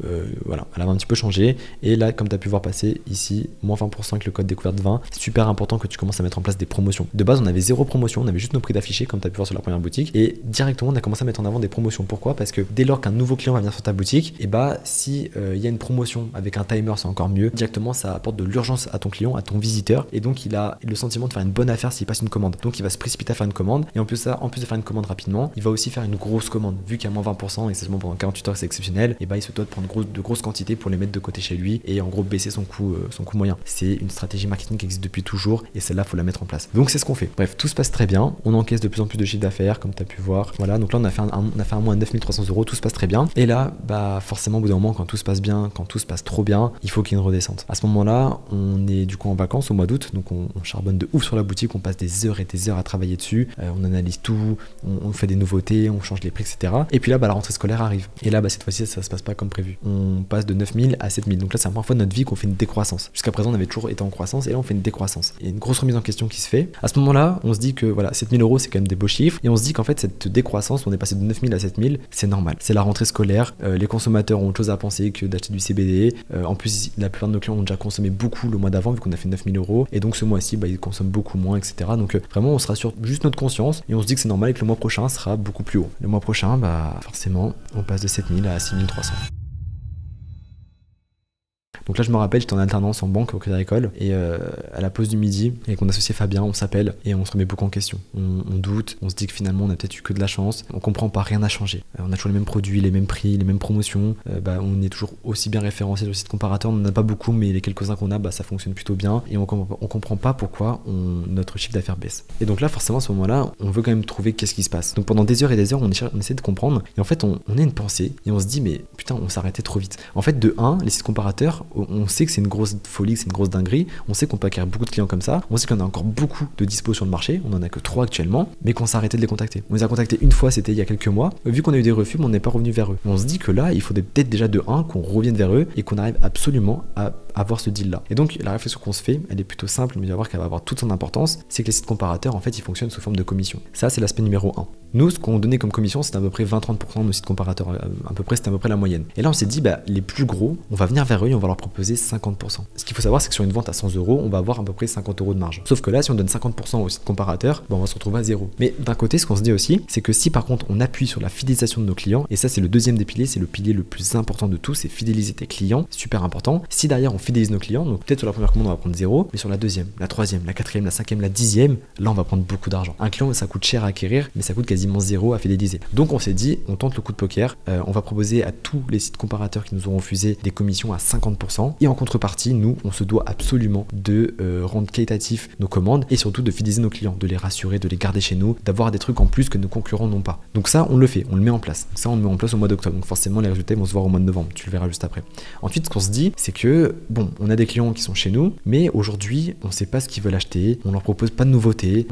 Voilà, elle avait un petit peu changé. Et là, comme tu as pu voir passer ici, moins 20% avec le code découverte 20, c'est super important que tu commences à mettre en place des promotions. De base, on avait 0 promotion, on avait juste nos prix d'affiché, comme tu as pu voir sur la première boutique. Et directement, on a commencé à mettre en avant des promotions. Pourquoi? Parce que dès lors qu'un nouveau client va venir sur ta boutique, et bah si il y a une promotion avec un timer, c'est encore mieux. Directement, ça apporte de l'urgence à ton client, à ton visiteur. Et donc, il a le sentiment de faire une bonne affaire s'il passe une commande. Donc, il va se précipiter à faire une commande. Et en plus de faire une commande rapidement, il va aussi faire une grosse commande. Vu qu'il y a moins 20% et c'est seulement pendant 48 heures, c'est exceptionnel. Et bah, il se doit de prendre de grosses quantités pour les mettre de côté chez lui et en gros baisser son coût moyen. C'est une stratégie marketing qui existe depuis toujours et celle-là, faut la mettre en place. Donc, c'est ce qu'on fait. Bref, tout se passe très bien. On encaisse de plus en plus de chiffre d'affaires, comme tu as pu voir. Voilà, donc là, on a fait un mois à 9300 €. Tout se passe très bien. Et là, bah, forcément, au bout d'un moment, quand tout se passe bien, quand tout se passe trop bien, il faut qu'il y ait une redescente. À ce moment-là, on est du coup en vacances au mois d'août. Donc, on charbonne de ouf sur la boutique. On passe des heures et des heures à travailler dessus. On analyse tout. On fait des nouveautés. On change les prix, etc. Et puis là, bah, la rentrée scolaire arrive. Et là, bah, cette fois-ci, ça se passe pas comme prévu. On passe de 9000 à 7000. Donc là, c'est la première fois de notre vie qu'on fait une décroissance. Jusqu'à présent, on avait toujours été en croissance et là, on fait une décroissance. Il y a une grosse remise en question qui se fait. À ce moment-là, on se dit que voilà, 7000 €, c'est quand même des beaux chiffres. Et on se dit qu'en fait, cette décroissance, on est passé de 9000 à 7000, c'est normal. C'est la rentrée scolaire. Les consommateurs ont autre chose à penser que d'acheter du CBD. En plus, la plupart de nos clients ont déjà consommé beaucoup le mois d'avant, vu qu'on a fait 9000 €. Et donc, ce mois-ci, bah, ils consomment beaucoup moins, etc. Donc, vraiment, on se rassure juste notre conscience et on se dit que c'est normal et que le mois prochain sera beaucoup plus haut. Le mois prochain, bah, forcément, on passe de 7000 à 6300. Donc là, je me rappelle, j'étais en alternance en banque au Crédit Agricole et à la pause du midi, avec mon associé Fabien, on s'appelle et on se remet beaucoup en question. On doute, on se dit que finalement, on a peut-être eu que de la chance. On comprend pas, rien n'a changé. On a toujours les mêmes produits, les mêmes prix, les mêmes promotions. On est toujours aussi bien référencé sur le site comparateur. On n'en a pas beaucoup, mais les quelques-uns qu'on a, bah, ça fonctionne plutôt bien. Et on comprend pas pourquoi notre chiffre d'affaires baisse. Et donc là, forcément, à ce moment-là, on veut quand même trouver qu'est-ce qui se passe. Donc pendant des heures et des heures, on essaie de comprendre. Et en fait, on a une pensée et on se dit, mais putain, on s'arrêtait trop vite. En fait, de 1, les sites comparateurs, on sait que c'est une grosse folie, que c'est une grosse dinguerie. On sait qu'on peut acquérir beaucoup de clients comme ça. On sait qu'on a encore beaucoup de dispo sur le marché. On en a que 3 actuellement, mais qu'on s'est arrêté de les contacter. On les a contactés une fois, c'était il y a quelques mois. Vu qu'on a eu des refus, mais on n'est pas revenu vers eux. On se dit que là, il faudrait peut-être déjà de 1 qu'on revienne vers eux et qu'on arrive absolument à avoir ce deal là. Et donc la réflexion qu'on se fait, elle est plutôt simple, mais il va voir qu'elle va avoir toute son importance, c'est que les sites comparateurs, en fait, ils fonctionnent sous forme de commission. Ça, c'est l'aspect numéro 1. Nous, ce qu'on donnait comme commission, c'était à peu près 20-30% de nos sites comparateurs. À peu près, c'était à peu près la moyenne. Et là, on s'est dit, bah, les plus gros, on va venir vers eux et on va leur proposer 50%. Ce qu'il faut savoir, c'est que sur une vente à 100 €, on va avoir à peu près 50 € de marge. Sauf que là, si on donne 50% aux sites comparateurs, bah, on va se retrouver à 0. Mais d'un côté, ce qu'on se dit aussi, c'est que si par contre, on appuie sur la fidélisation de nos clients, et ça, c'est le deuxième des piliers, c'est le pilier le plus important de tout, c'est fidéliser tes clients, super important. Si derrière, on fidélise nos clients, donc peut-être sur la première commande, on va prendre 0, mais sur la deuxième, la troisième, la quatrième, la cinquième, la 10e, là, on va prendre beaucoup d'argent. Un client, ça coûte cher à acquérir, mais ça coûte quasiment 0 à fidéliser. Donc on s'est dit, on tente le coup de poker, on va proposer à tous les sites comparateurs qui nous auront refusé des commissions à 50%, et en contrepartie, nous, on se doit absolument de rendre qualitatif nos commandes et surtout de fidéliser nos clients, de les rassurer, de les garder chez nous, d'avoir des trucs en plus que nos concurrents n'ont pas. Donc ça, on le fait, on le met en place. Donc ça, on le met en place au mois d'octobre. Donc forcément, les résultats vont se voir au mois de novembre. Tu le verras juste après. Ensuite, ce qu'on se dit, c'est que bon, on a des clients qui sont chez nous, mais aujourd'hui, on sait pas ce qu'ils veulent acheter, on leur propose pas de nouveautés,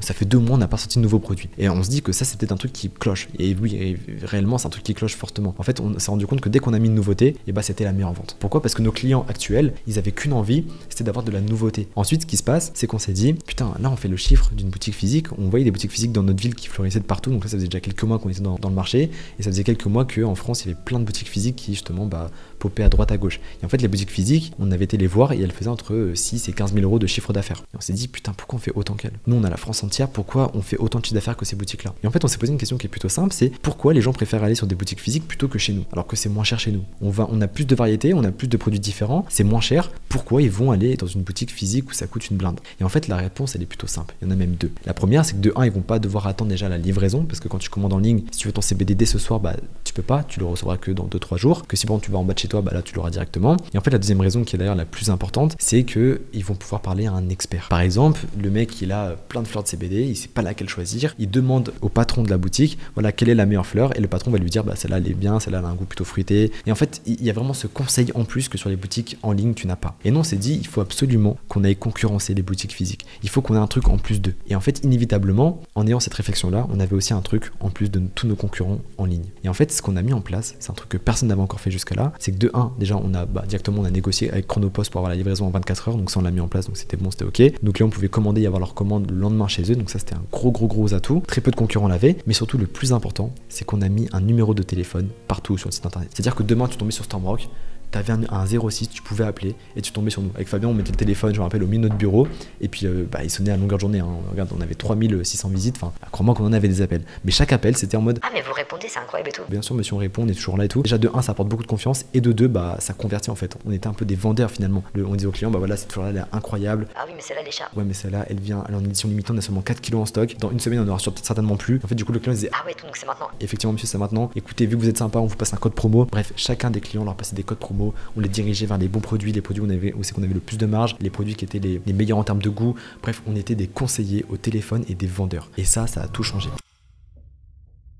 ça fait 2 mois, on n'a pas sorti de nouveaux produits. Et on se dit que ça, c'est peut-être un truc qui cloche. Et oui, réellement, c'est un truc qui cloche fortement. En fait, on s'est rendu compte que dès qu'on a mis une nouveauté, et bah, c'était la meilleure vente. Pourquoi? Parce que nos clients actuels, ils avaient qu'une envie, c'était d'avoir de la nouveauté. Ensuite, ce qui se passe, c'est qu'on s'est dit, putain, là, on fait le chiffre d'une boutique physique. On voyait des boutiques physiques dans notre ville qui fleurissaient de partout. Donc là, ça faisait déjà quelques mois qu'on était dans le marché. Et ça faisait quelques mois qu'en France, il y avait plein de boutiques physiques qui, justement, bah, popaient à droite, à gauche. Et en fait, les boutiques physiques, on avait été les voir et elles faisaient entre 6 et 15 000 € de chiffre d'affaires. Et on s'est dit, putain, pourquoi on fait autant qu'elles? Nous, on a la France entière, pourquoi on fait autant de chiffre d'affaires que ces boutiques-là? Et en fait, on s'est posé une question qui est plutôt simple, c'est pourquoi les gens préfèrent aller sur des boutiques physiques plutôt que chez nous, alors que c'est moins cher chez nous. On a plus de variété, on a plus de produits différents, c'est moins cher. Pourquoi ils vont aller dans une boutique physique où ça coûte une blinde? Et en fait, la réponse, elle est plutôt simple. Il y en a même deux. La première, c'est que de un, ils vont pas devoir attendre déjà la livraison, parce que quand tu commandes en ligne, si tu veux ton CBD dès ce soir, bah tu peux pas, tu le recevras que dans 2-3 jours. Que si bon, tu vas en bas de chez toi, bah là tu l'auras directement. Et en fait, la deuxième raison, qui est d'ailleurs la plus importante, c'est que ils vont pouvoir parler à un expert. Par exemple, le mec, il a plein de fleurs de CBD, il sait pas laquelle choisir, il demande au patron de la boutique, voilà, quelle est la meilleure fleur, et le patron va lui dire, bah celle-là elle est bien, celle-là elle a un goût plutôt fruité. Et en fait, il y a vraiment ce conseil en plus que sur les boutiques en ligne tu n'as pas. Et non, c'est dit, il faut absolument qu'on aille concurrencer les boutiques physiques. Il faut qu'on ait un truc en plus d'eux. Et en fait, inévitablement, en ayant cette réflexion-là, on avait aussi un truc en plus de tous nos concurrents en ligne. Et en fait, ce qu'on a mis en place, c'est un truc que personne n'avait encore fait jusqu'à là, c'est que de un, déjà on a directement on a négocié avec Chronopost pour avoir la livraison en 24 heures, donc ça on l'a mis en place, donc c'était bon, c'était ok. Donc là on pouvait commander et avoir leur commande le lendemain chez eux, donc ça c'était un gros atout. Très peu de concurrents l'avaient, mais surtout le plus important, c'est qu'on a mis un numéro de téléphone partout sur le site internet. C'est-à-dire que demain tu tombais sur Stormrock, t'avais un 06, tu pouvais appeler et tu tombais sur nous. Avec Fabien, on mettait le téléphone, je me rappelle, au milieu de notre bureau et puis il sonnait à longueur de journée. Hein. Regarde, on avait 3600 visites, enfin, crois-moi qu'on en avait des appels. Mais chaque appel, c'était en mode ah, mais vous répondez, c'est incroyable et tout. Bien sûr, monsieur, on répond, on est toujours là et tout. Déjà, de un, ça apporte beaucoup de confiance et de deux, bah, ça convertit en fait. On était un peu des vendeurs finalement. On disait aux clients, bah voilà, cette fleur-là, elle est incroyable. Ah oui, mais celle-là, elle est chère. Ouais, mais celle-là, elle est en édition limitée, on a seulement 4 kilos en stock. Dans une semaine, on aura certainement plus. En fait, du coup, le client disait, ah ouais, donc c'est maintenant. Effectivement, monsieur, c'est maintenant. Écoutez, vu que vous êtes sympa, on vous passe un code promo. Bref, chacun des clients leur passait des codes promo. On les dirigeait vers les bons produits, les produits où c'est qu'on avait le plus de marge, les produits qui étaient les meilleurs en termes de goût. Bref, on était des conseillers au téléphone et des vendeurs. Et ça a tout changé.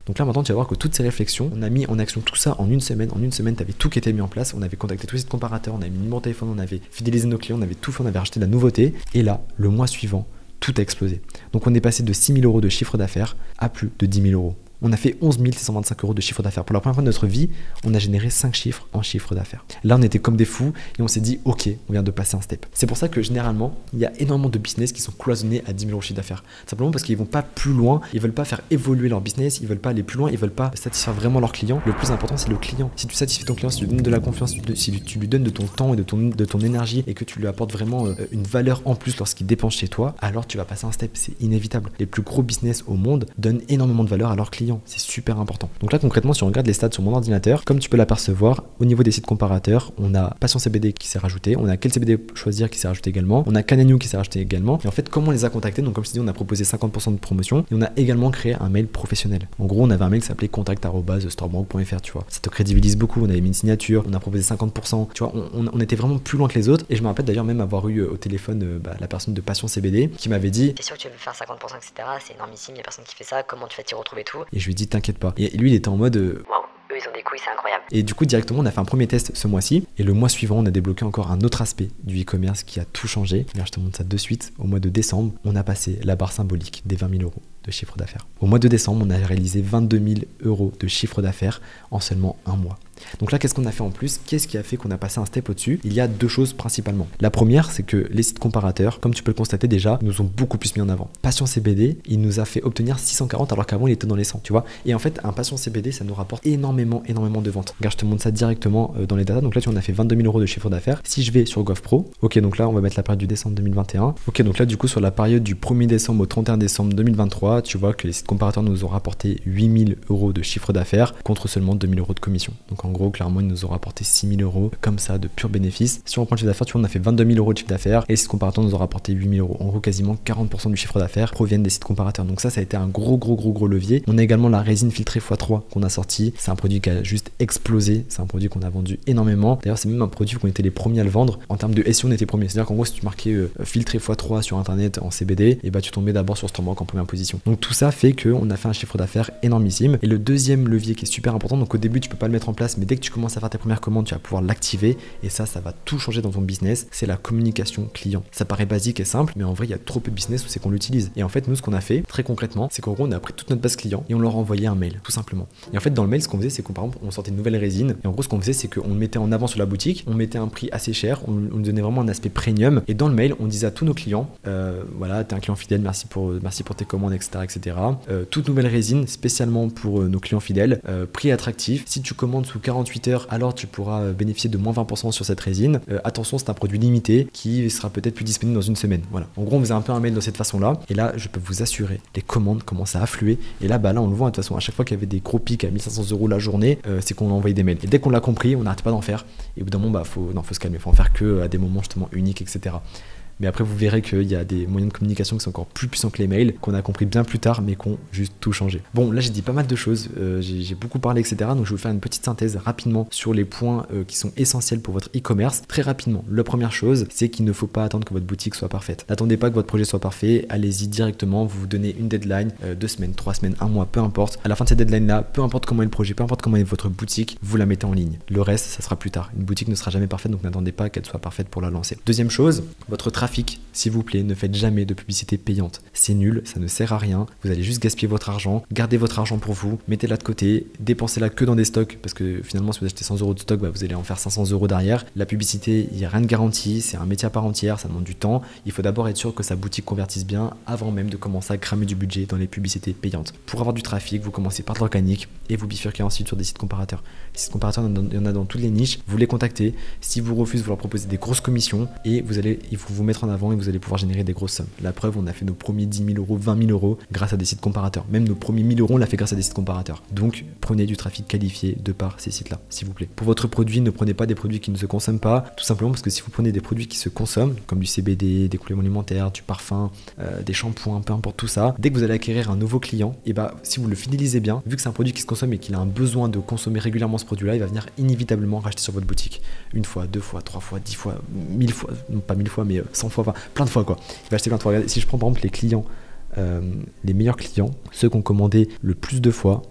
Donc là maintenant tu vas voir que toutes ces réflexions, on a mis en action tout ça en une semaine. En une semaine, tu avais tout qui était mis en place. On avait contacté tous les sites comparateurs, on avait mis le numéro de téléphone, on avait fidélisé nos clients, on avait tout fait, on avait racheté de la nouveauté. Et là, le mois suivant, tout a explosé. Donc on est passé de 6 000 euros de chiffre d'affaires à plus de 10 000 euros. On a fait 11 625 euros de chiffre d'affaires. Pour la première fois de notre vie, on a généré 5 chiffres en chiffre d'affaires. Là, on était comme des fous et on s'est dit, ok, on vient de passer un step. C'est pour ça que généralement, il y a énormément de business qui sont cloisonnés à 10 000 euros de chiffre d'affaires. Simplement parce qu'ils vont pas plus loin, ils veulent pas faire évoluer leur business, ils veulent pas aller plus loin, ils veulent pas satisfaire vraiment leurs clients. Le plus important, c'est le client. Si tu satisfais ton client, si tu lui donnes de la confiance, si tu lui donnes de ton temps et de ton énergie et que tu lui apportes vraiment une valeur en plus lorsqu'il dépense chez toi, alors tu vas passer un step. C'est inévitable. Les plus gros business au monde donnent énormément de valeur à leurs clients. C'est super important. Donc là concrètement, si on regarde les stats sur mon ordinateur, comme tu peux l'apercevoir, au niveau des sites comparateurs, on a Passion CBD qui s'est rajouté, on a Quel CBD choisir qui s'est rajouté également, on a Canagnou qui s'est rajouté également. Et en fait, comment on les a contactés? Donc comme je te dis, on a proposé 50% de promotion et on a également créé un mail professionnel. En gros, on avait un mail qui s'appelait contact@stormrock.fr, tu vois. Ça te crédibilise beaucoup, on avait mis une signature, on a proposé 50%, tu vois, on était vraiment plus loin que les autres. Et je me rappelle d'ailleurs même avoir eu au téléphone la personne de Passion CBD qui m'avait dit, t'es sûr que tu veux faire 50%, etc. C'est énormissime, il y a personne qui fait ça, comment tu vas t'y retrouver tout? et je lui ai dit, t'inquiète pas. Et lui, il était en mode Waouh, eux ils ont des couilles, c'est incroyable. Et du coup, directement, on a fait un premier test ce mois-ci. Et le mois suivant, on a débloqué encore un autre aspect du e-commerce qui a tout changé. Regarde, je te montre ça de suite. Au mois de décembre, on a passé la barre symbolique des 20 000 euros de chiffre d'affaires. Au mois de décembre, on a réalisé 22 000 euros de chiffre d'affaires en seulement un mois. Donc là, qu'est-ce qu'on a fait en plus? Qu'est-ce qui a fait qu'on a passé un step au-dessus? Il y a deux choses principalement. La première, c'est que les sites comparateurs, comme tu peux le constater déjà, nous ont beaucoup plus mis en avant. Passion CBD, il nous a fait obtenir 640 alors qu'avant il était dans les 100, tu vois. Et en fait, un Passion CBD, ça nous rapporte énormément de ventes. Regarde, je te montre ça directement dans les datas. Donc là, tu en as fait 22 000 euros de chiffre d'affaires. Si je vais sur GovPro, ok, donc là, on va mettre la période du décembre 2021. Ok, donc là, du coup, sur la période du 1er décembre au 31 décembre 2023, tu vois que les sites comparateurs nous ont rapporté 8 000 euros de chiffre d'affaires contre seulement 2 000 euros de commission. Donc en gros, clairement, ils nous ont rapporté 6 000 euros comme ça de pur bénéfice. Si on prend le chiffre d'affaires, tu vois, on a fait 22 000 euros de chiffre d'affaires et les sites comparateurs nous ont rapporté 8 000 euros. En gros, quasiment 40% du chiffre d'affaires proviennent des sites comparateurs. Donc ça a été un gros levier. On a également la résine filtrée x3 qu'on a sorti. C'est un produit qui a juste explosé. C'est un produit qu'on a vendu énormément. D'ailleurs, c'est même un produit qu'on était les premiers à le vendre. En termes de SEO, on était premiers. C'est-à-dire qu'en gros, si tu marquais filtré x3 sur internet en CBD, et bah tu tombais d'abord sur Stormrock en première position. Donc tout ça fait qu'on a fait un chiffre d'affaires énormissime. Et le deuxième levier qui est super important, donc au début tu peux pas le mettre en place, mais dès que tu commences à faire tes premières commandes, tu vas pouvoir l'activer et ça va tout changer dans ton business. C'est la communication client. Ça paraît basique et simple, mais en vrai il y a trop peu de business où c'est qu'on l'utilise. Et en fait nous, ce qu'on a fait très concrètement, c'est qu'en gros on a pris toute notre base client et on leur envoyait un mail, tout simplement. Et en fait dans le mail, ce qu'on faisait, c'est qu'on par exemple on sortait une nouvelle résine et en gros ce qu'on faisait, c'est qu'on le mettait en avant sur la boutique, on mettait un prix assez cher, on nous donnait vraiment un aspect premium et dans le mail on disait à tous nos clients, voilà, t'es un client fidèle, merci pour tes commandes, etc. Toute nouvelle résine spécialement pour nos clients fidèles, prix attractif. Si tu commandes sous 48 heures, alors tu pourras bénéficier de moins 20% sur cette résine. Attention, c'est un produit limité qui sera peut-être plus disponible dans une semaine. Voilà. En gros, on faisait un peu un mail de cette façon-là. Et là, je peux vous assurer, les commandes commencent à affluer. Et là, là, on le voit de toute façon. À chaque fois qu'il y avait des gros pics à 1500 € la journée, c'est qu'on a envoyé des mails. Et dès qu'on l'a compris, on n'arrête pas d'en faire. Et au bout d'un moment, faut se calmer. Faut en faire que à des moments justement uniques, etc. Mais après, vous verrez qu'il y a des moyens de communication qui sont encore plus puissants que les mails, qu'on a compris bien plus tard, mais qui ont juste tout changé. Bon, là, j'ai dit pas mal de choses, j'ai beaucoup parlé, etc. Donc, je vais vous faire une petite synthèse rapidement sur les points qui sont essentiels pour votre e-commerce. Très rapidement, la première chose, c'est qu'il ne faut pas attendre que votre boutique soit parfaite. N'attendez pas que votre projet soit parfait, allez-y directement, vous vous donnez une deadline, 2 semaines, 3 semaines, 1 mois, peu importe. À la fin de cette deadline-là, peu importe comment est le projet, peu importe comment est votre boutique, vous la mettez en ligne. Le reste, ça sera plus tard. Une boutique ne sera jamais parfaite, donc n'attendez pas qu'elle soit parfaite pour la lancer. Deuxième chose, votre trafic, s'il vous plaît, ne faites jamais de publicité payante. C'est nul, ça ne sert à rien. Vous allez juste gaspiller votre argent. Gardez votre argent pour vous, mettez-la de côté, dépensez-la que dans des stocks parce que finalement, si vous achetez 100 € de stock, vous allez en faire 500 € derrière. La publicité, il n'y a rien de garanti, c'est un métier à part entière, ça demande du temps. Il faut d'abord être sûr que sa boutique convertisse bien avant même de commencer à cramer du budget dans les publicités payantes. Pour avoir du trafic, vous commencez par de l'organique et vous bifurquez ensuite sur des sites comparateurs. Les sites comparateurs, il y en a dans toutes les niches. Vous les contactez. Si vous refusez, vous leur proposez des grosses commissions et il faut vous mettre en avant et vous allez pouvoir générer des grosses sommes. La preuve, on a fait nos premiers 10 000 €, 20 000 € grâce à des sites comparateurs. Même nos premiers 1000 €, on l'a fait grâce à des sites comparateurs. Donc, prenez du trafic qualifié de par ces sites-là, s'il vous plaît. Pour votre produit, ne prenez pas des produits qui ne se consomment pas, tout simplement parce que si vous prenez des produits qui se consomment, comme du CBD, des compléments alimentaires, du parfum, des shampoings, peu importe tout ça, dès que vous allez acquérir un nouveau client, et si vous le fidélisez bien, vu que c'est un produit qui se consomme et qu'il a un besoin de consommer régulièrement ce produit-là, il va venir inévitablement racheter sur votre boutique. 1 fois, 2 fois, 3 fois, 10 fois, 1000 fois, non pas 1000 fois, mais 100 fois, enfin plein de fois quoi. Il va acheter plein de fois. Regardez, si je prends par exemple les clients, les meilleurs clients, ceux qui ont commandé le plus de fois,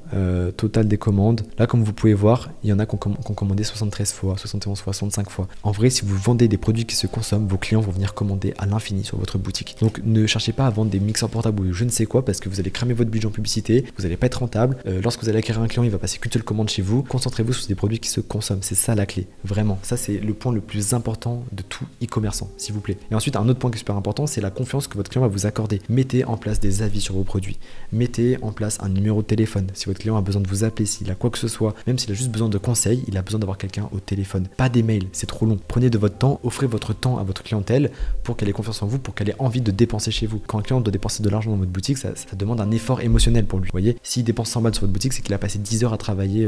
total des commandes. Là, comme vous pouvez voir, il y en a qui ont commandé 73 fois, 71 fois, 65 fois. En vrai, si vous vendez des produits qui se consomment, vos clients vont venir commander à l'infini sur votre boutique. Donc, ne cherchez pas à vendre des mixeurs portables ou je ne sais quoi parce que vous allez cramer votre budget en publicité, vous n'allez pas être rentable. Lorsque vous allez acquérir un client, il va passer qu'une seule commande chez vous. Concentrez-vous sur des produits qui se consomment. C'est ça la clé. Vraiment. Ça, c'est le point le plus important de tout e-commerçant, s'il vous plaît. Et ensuite, un autre point qui est super important, c'est la confiance que votre client va vous accorder. Mettez en place des avis sur vos produits. Mettez en place un numéro de téléphone. Si votre client a besoin de vous appeler, s'il a quoi que ce soit, même s'il a juste besoin de conseils, il a besoin d'avoir quelqu'un au téléphone. Pas des mails, c'est trop long. Prenez de votre temps, offrez votre temps à votre clientèle pour qu'elle ait confiance en vous, pour qu'elle ait envie de dépenser chez vous. Quand un client doit dépenser de l'argent dans votre boutique, ça demande un effort émotionnel pour lui. Vous voyez, s'il dépense 100 balles sur votre boutique, c'est qu'il a passé 10 heures à travailler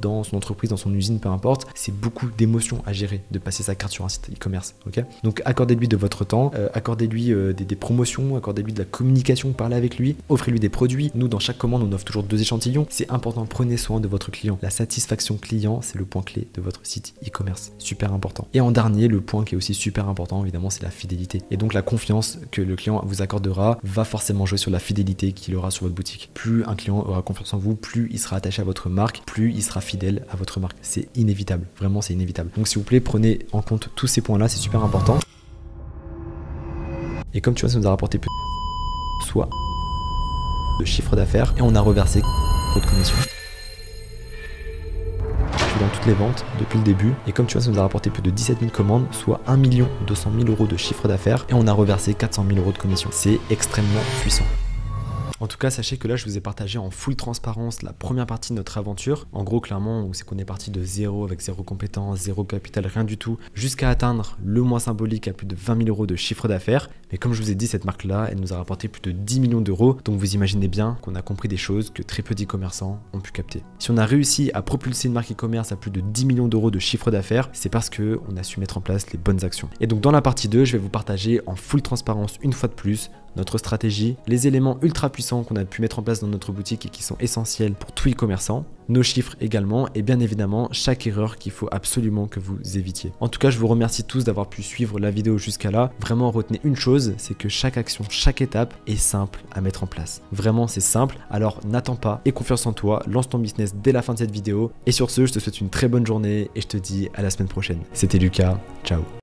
dans son entreprise, dans son usine, peu importe. C'est beaucoup d'émotions à gérer de passer sa carte sur un site e-commerce. Okay, donc accordez-lui de votre temps, accordez-lui des promotions, accordez-lui de la communication, parlez avec lui, offrez-lui des produits. Nous, dans chaque commande, on offre toujours 2 échantillons. C'est important, prenez soin de votre client. La satisfaction client, c'est le point clé de votre site e-commerce. Super important. Et en dernier, le point qui est aussi super important, évidemment, c'est la fidélité. Et donc la confiance que le client vous accordera va forcément jouer sur la fidélité qu'il aura sur votre boutique. Plus un client aura confiance en vous, plus il sera attaché à votre marque, plus il sera fidèle à votre marque. C'est inévitable. Vraiment, c'est inévitable. Donc s'il vous plaît, prenez en compte tous ces points-là, c'est super important. Et comme tu vois, ça nous a rapporté plus soit de chiffre d'affaires et on a reversé de commission. Je suis dans toutes les ventes depuis le début et comme tu vois, ça nous a rapporté plus de 17 000 commandes, soit 1 200 000 € de chiffre d'affaires et on a reversé 400 000 € de commission. C'est extrêmement puissant. En tout cas, sachez que là, je vous ai partagé en full transparence la première partie de notre aventure. En gros, clairement, c'est qu'on est parti de zéro, avec zéro compétence, zéro capital, rien du tout, jusqu'à atteindre le mois symbolique à plus de 20 000 € de chiffre d'affaires. Mais comme je vous ai dit, cette marque-là, elle nous a rapporté plus de 10 millions d'euros. Donc vous imaginez bien qu'on a compris des choses que très peu d'e-commerçants ont pu capter. Si on a réussi à propulser une marque e-commerce à plus de 10 millions d'euros de chiffre d'affaires, c'est parce qu'on a su mettre en place les bonnes actions. Et donc dans la partie 2, je vais vous partager en full transparence une fois de plus notre stratégie, les éléments ultra puissants qu'on a pu mettre en place dans notre boutique et qui sont essentiels pour tout e-commerçant, nos chiffres également et bien évidemment chaque erreur qu'il faut absolument que vous évitiez. En tout cas, je vous remercie tous d'avoir pu suivre la vidéo jusqu'à là. Vraiment, retenez une chose, c'est que chaque action, chaque étape est simple à mettre en place. Vraiment, c'est simple. Alors n'attends pas, aie confiance en toi, lance ton business dès la fin de cette vidéo. Et sur ce, je te souhaite une très bonne journée et je te dis à la semaine prochaine. C'était Lucas, ciao.